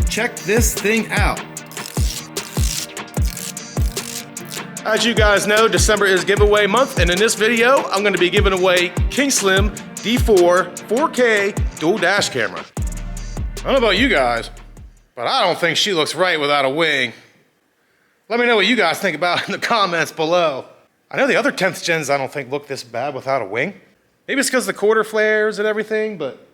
Check this thing out. As you guys know, December is giveaway month, and in this video, I'm gonna be giving away King Slim D4 4K dual dash camera. I don't know about you guys, but I don't think she looks right without a wing. Let me know what you guys think about in the comments below. I know the other 10th gens I don't think look this bad without a wing. Maybe it's because of the quarter flares and everything, but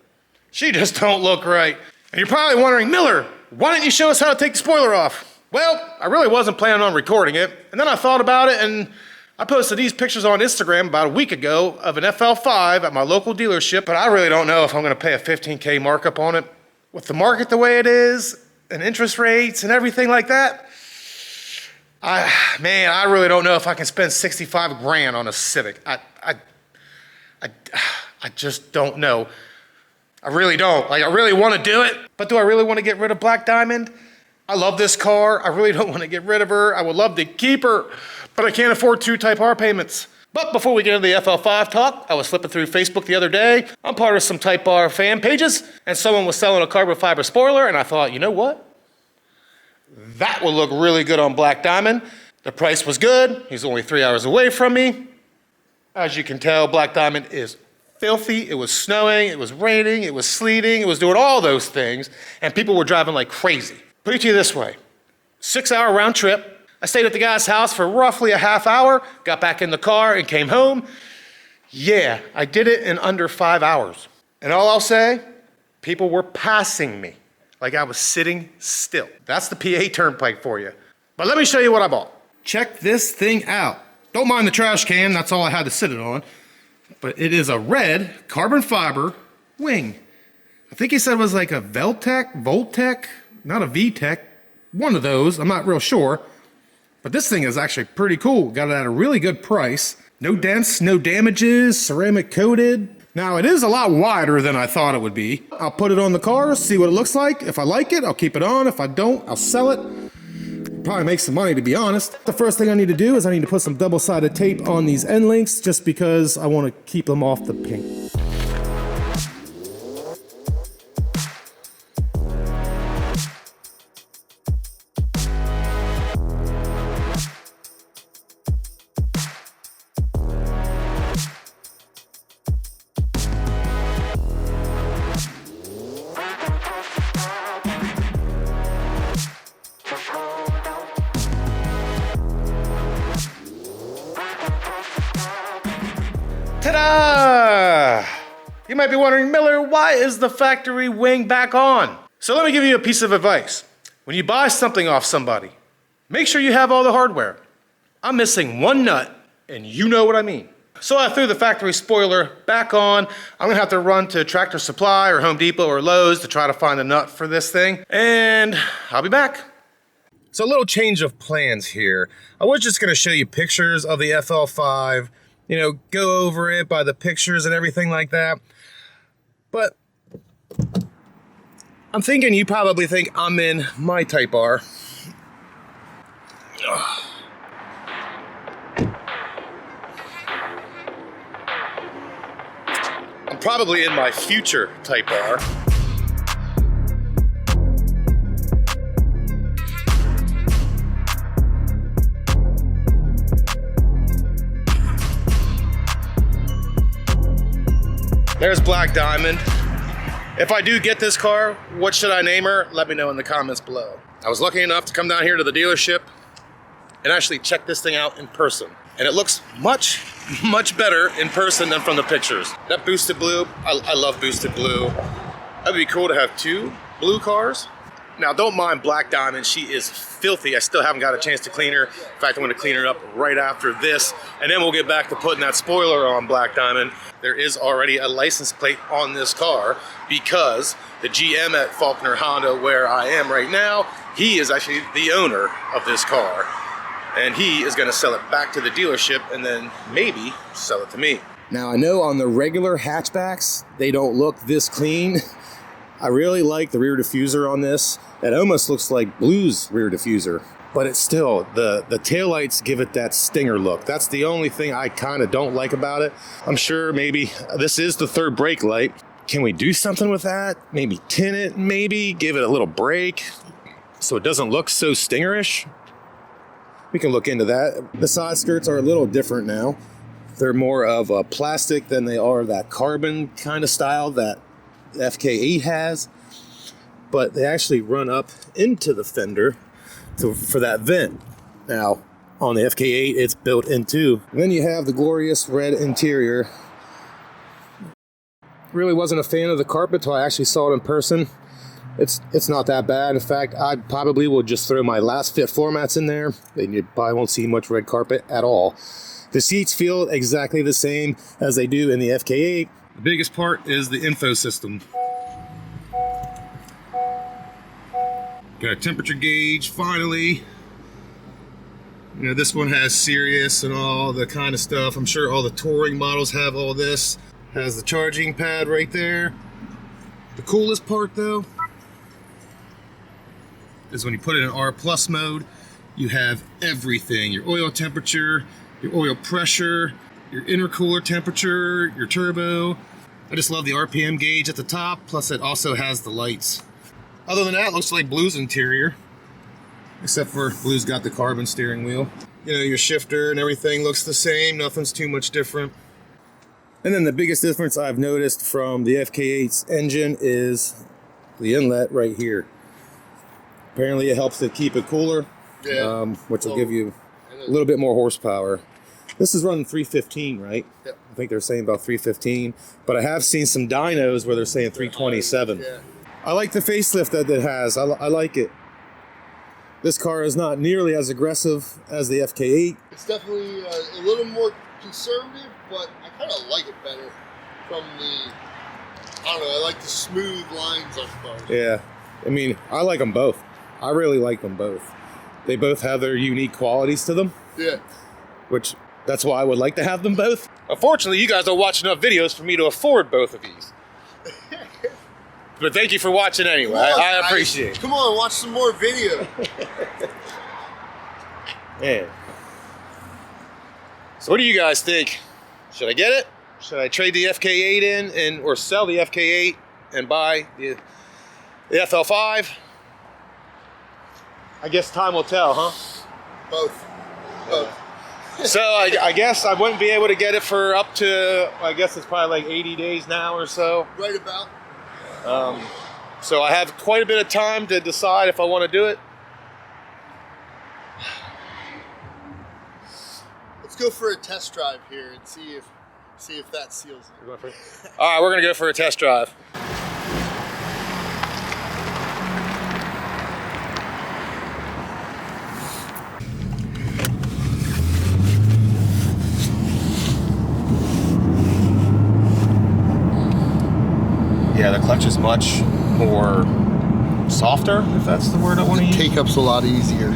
she just don't look right. And you're probably wondering, Miller, why didn't you show us how to take the spoiler off? Well, I really wasn't planning on recording it, and then I thought about it, and I posted these pictures on Instagram about a week ago of an FL5 at my local dealership, but I really don't know if I'm gonna pay a 15K markup on it. With the market the way it is, and interest rates and everything like that, I really don't know if I can spend 65 grand on a Civic. I just don't know. I really don't. Like, I really want to do it, but do I really want to get rid of Black Diamond? I love this car. I really don't want to get rid of her. I would love to keep her, but I can't afford 2 Type R payments. But before we get into the FL5 talk, I was flipping through Facebook the other day. I'm part of some Type R fan pages, and someone was selling a carbon fiber spoiler, and I thought, you know what? That would look really good on Black Diamond. The price was good. He's only 3 hours away from me. As you can tell, Black Diamond is filthy. It was snowing, it was raining, it was sleeting, it was doing all those things, and people were driving like crazy. Put it to you this way, 6-hour round trip. I stayed at the guy's house for roughly a half hour, got back in the car and came home. Yeah, I did it in under 5 hours. And all I'll say, people were passing me like I was sitting still. That's the PA turnpike for you. But let me show you what I bought. Check this thing out. Don't mind the trash can, that's all I had to sit it on. But it is a red carbon fiber wing. I think he said it was like a Voltec, not a VTEC, one of those, I'm not real sure. But this thing is actually pretty cool. Got it at a really good price. No dents, no damages, ceramic coated. Now it is a lot wider than I thought it would be. I'll put it on the car, see what it looks like. If I like it, I'll keep it on. If I don't, I'll sell it. Probably make some money, to be honest. The first thing I need to do is I need to put some double-sided tape on these end links just because I want to keep them off the paint. Ta-da! You might be wondering, Miller, why is the factory wing back on? So let me give you a piece of advice. When you buy something off somebody, make sure you have all the hardware. I'm missing one nut, and you know what I mean. So I threw the factory spoiler back on. I'm gonna have to run to Tractor Supply or Home Depot or Lowe's to try to find a nut for this thing, and I'll be back. So a little change of plans here. I was just gonna show you pictures of the FL5, you know, go over it by the pictures and everything like that. But I'm thinking you probably think I'm in my Type R. I'm probably in my future Type R. There's Black Diamond. If I do get this car, what should I name her? Let me know in the comments below. I was lucky enough to come down here to the dealership and actually check this thing out in person. And it looks much, much better in person than from the pictures. That boosted blue, I love boosted blue. That'd be cool to have 2 blue cars. Now, don't mind Black Diamond. She is filthy. I still haven't got a chance to clean her. In fact, I'm going to clean her up right after this, and then we'll get back to putting that spoiler on Black Diamond. There is already a license plate on this car because the GM at Faulkner Honda, where I am right now, he is actually the owner of this car, and he is going to sell it back to the dealership and then maybe sell it to me. Now, I know on the regular hatchbacks, they don't look this clean. I really like the rear diffuser on this. It almost looks like Blue's rear diffuser, but it's still, the taillights give it that stinger look. That's the only thing I kind of don't like about it. I'm sure maybe this is the third brake light. Can we do something with that? Maybe tint it, maybe give it a little break so it doesn't look so stingerish. We can look into that. The side skirts are a little different now. They're more of a plastic than they are that carbon kind of style that the FK8 has. But they actually run up into the fender for that vent. Now, on the FK8, it's built into. And then you have the glorious red interior. Really wasn't a fan of the carpet till I actually saw it in person. It's not that bad. In fact, I probably will just throw my last fit floor mats in there, and you probably won't see much red carpet at all. The seats feel exactly the same as they do in the FK8. The biggest part is the info system. Got a temperature gauge, finally. You know, this one has Sirius and all the kind of stuff. I'm sure all the touring models have all this. Has the charging pad right there. The coolest part though is when you put it in R+ mode, you have everything. Your oil temperature, your oil pressure, your intercooler temperature, your turbo. I just love the RPM gauge at the top, plus it also has the lights. Other than that, it looks like Blue's interior, except for Blue's got the carbon steering wheel. You know, your shifter and everything looks the same, nothing's too much different. And then the biggest difference I've noticed from the FK8's engine is the inlet right here. Apparently it helps to keep it cooler, which will give you a little bit more horsepower. This is running 315, right? Yep. I think they're saying about 315, but I have seen some dynos where they're saying 327. Yeah. I like the facelift that it has. I like it. This car is not nearly as aggressive as the FK8. It's definitely a little more conservative, but I kind of like it better from the, I don't know, I like the smooth lines on cars. Yeah, I mean, I like them both. I really like them both. They both have their unique qualities to them. Yeah. Which, that's why I would like to have them both. Unfortunately, you guys don't watch enough videos for me to afford both of these. But thank you for watching anyway. I appreciate it. Come on, watch some more video. Man. So what do you guys think? Should I get it? Should I trade the FK8 in or sell the FK8 and buy the FL5? I guess time will tell, huh? Both. So I guess I wouldn't be able to get it for up to, I guess it's probably like 80 days now or so. Right about. So I have quite a bit of time to decide if I want to do it. Let's go for a test drive here and see if that seals it. All right, we're gonna go for a test drive. Yeah, the clutch is much more softer, if that's the word I want to use. Take-up's a lot easier.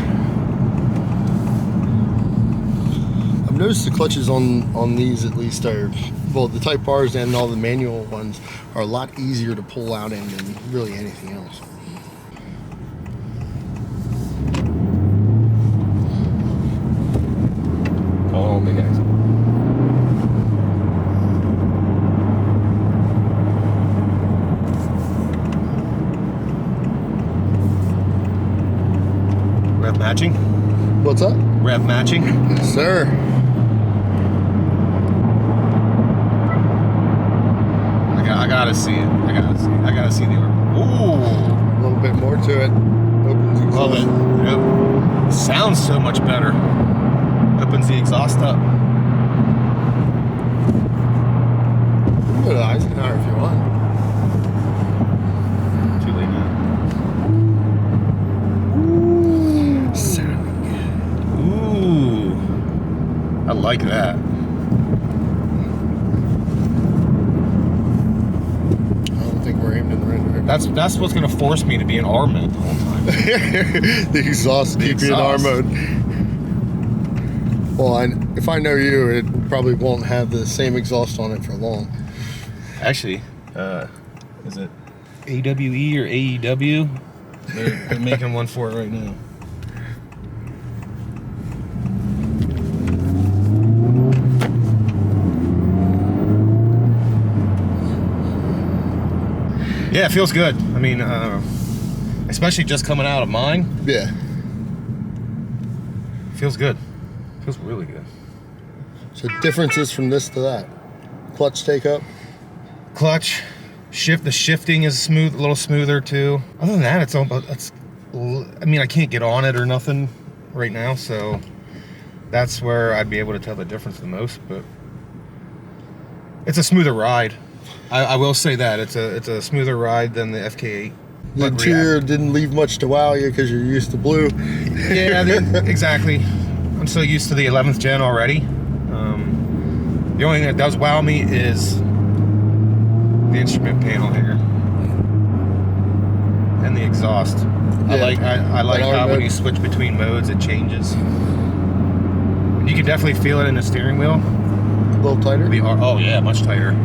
I've noticed the clutches on these at least are, well, the Type R's and all the manual ones are a lot easier to pull out in than really anything else. Oh, big X. Rev matching? What's up? Rev matching? Yes, sir. I gotta see it. I gotta see the orb. Ooh! A little bit more to it. Opens exhaust. Love it. Yep. Sounds so much better. Opens the exhaust up. Go to Eisenhower if you want. Too late now. Sounding good. Ooh. I like that. I don't think we're aimed in the right direction. That's what's gonna force me to be in R mode the whole time. The exhaust keep you in R mode. Well, if I know you, it probably won't have the same exhaust on it for long. Actually, is it AWE or AEW? They're making one for it right now. Yeah, it feels good. I mean, especially just coming out of mine. Yeah. Feels good. Feels really good. So differences from this to that. Clutch take up. Clutch, the shifting is smooth, a little smoother too. Other than that, I mean, I can't get on it or nothing right now, so that's where I'd be able to tell the difference the most. But it's a smoother ride. I will say that it's a smoother ride than the FK8. The interior didn't leave much to wow you because you're used to blue. Yeah, exactly. I'm so used to the 11th gen already. The only thing that does wow me is the instrument panel here and the exhaust. Yeah. I like how when you switch between modes, it changes. And you can definitely feel it in the steering wheel. A little tighter? Oh yeah, much tighter.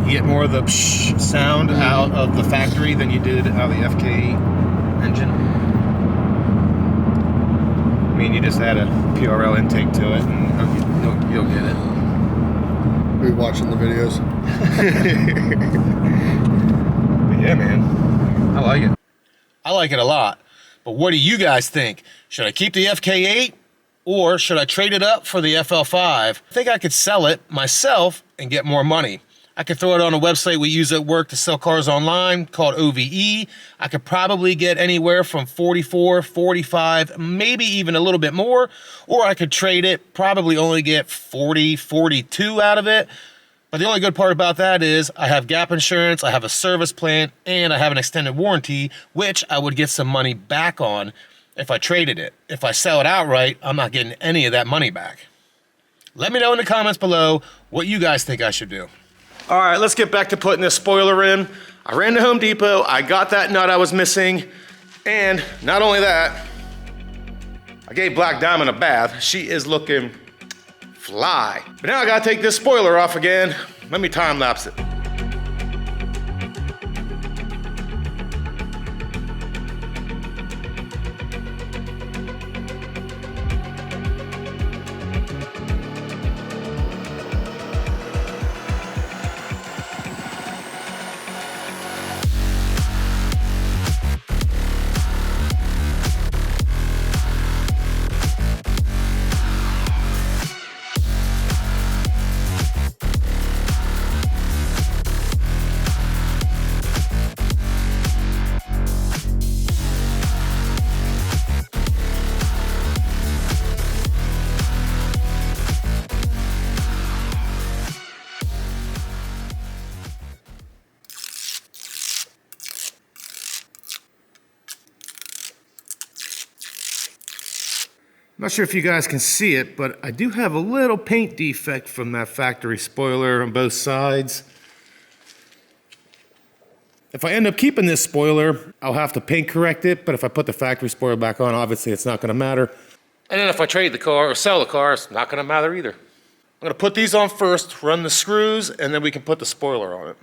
You get more of the sound out of the factory than you did out of the FK engine. I mean, you just add a PRL intake to it and you'll get it. We're watching the videos. But yeah, man, I like it. I like it a lot. But what do you guys think? Should I keep the FK8 or should I trade it up for the FL5? I think I could sell it myself and get more money. I could throw it on a website we use at work to sell cars online called OVE. I could probably get anywhere from 44, 45, maybe even a little bit more. Or I could trade it, probably only get 40, 42 out of it. But the only good part about that is I have gap insurance, I have a service plan, and I have an extended warranty, which I would get some money back on if I traded it. If I sell it outright, I'm not getting any of that money back. Let me know in the comments below what you guys think I should do. All right, let's get back to putting this spoiler in. I ran to Home Depot, I got that nut I was missing, and not only that, I gave Black Diamond a bath. She is looking fly. But now I gotta take this spoiler off again. Let me time lapse it. I'm not sure if you guys can see it, but I do have a little paint defect from that factory spoiler on both sides. If I end up keeping this spoiler, I'll have to paint correct it, but if I put the factory spoiler back on, obviously it's not gonna matter. And then if I trade the car or sell the car, it's not gonna matter either. I'm gonna put these on first, run the screws, and then we can put the spoiler on it.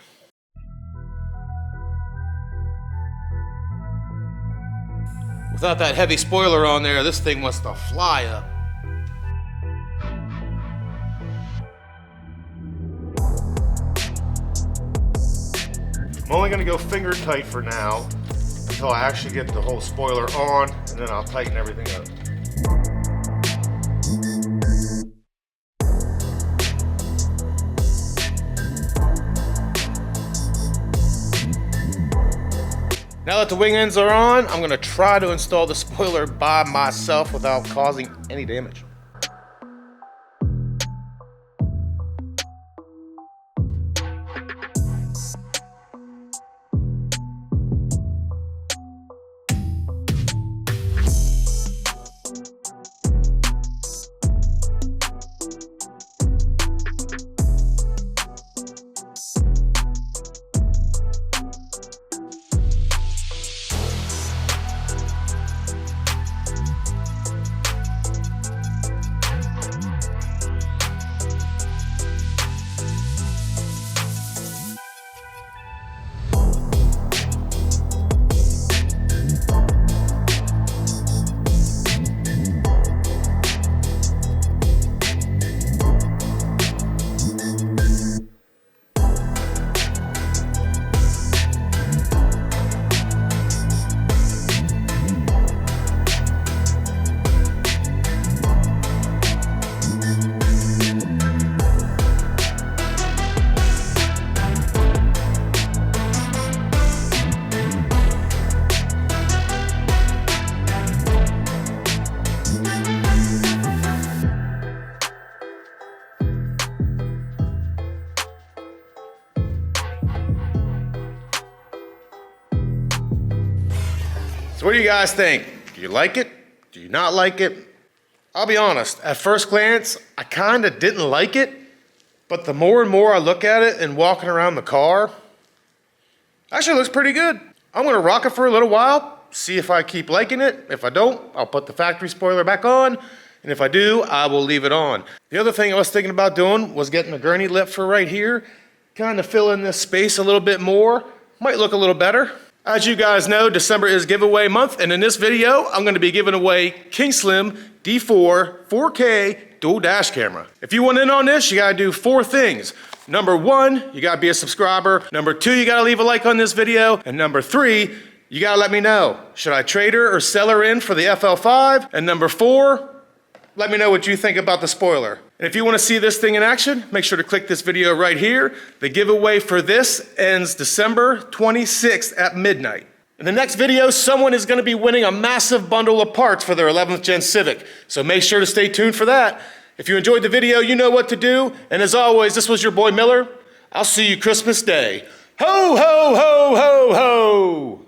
Without that heavy spoiler on there, this thing wants to fly up. I'm only gonna go finger tight for now until I actually get the whole spoiler on, and then I'll tighten everything up. Now that the wing ends are on, I'm gonna try to install the spoiler by myself without causing any damage. what do you guys think? Do you like it? Do you not like it? I'll be honest, at first glance, I kind of didn't like it, but the more and more I look at it and walking around the car, actually looks pretty good. I'm gonna rock it for a little while, see if I keep liking it. If I don't, I'll put the factory spoiler back on, and if I do, I will leave it on. The other thing I was thinking about doing was getting a gurney lip for right here, kind of fill in this space a little bit more. Might look a little better. As you guys know, December is giveaway month, and in this video, I'm gonna be giving away King Slim D4 4K dual dash camera. If you want in on this, you gotta do 4 things. Number 1, you gotta be a subscriber. Number 2, you gotta leave a like on this video. And number 3, you gotta let me know, should I trade her or sell her in for the FL5? And number 4, let me know what you think about the spoiler. And if you wanna see this thing in action, make sure to click this video right here. The giveaway for this ends December 26th at midnight. In the next video, someone is gonna be winning a massive bundle of parts for their 11th gen Civic. So make sure to stay tuned for that. If you enjoyed the video, you know what to do. And as always, this was your boy Miller. I'll see you Christmas Day. Ho, ho, ho, ho, ho!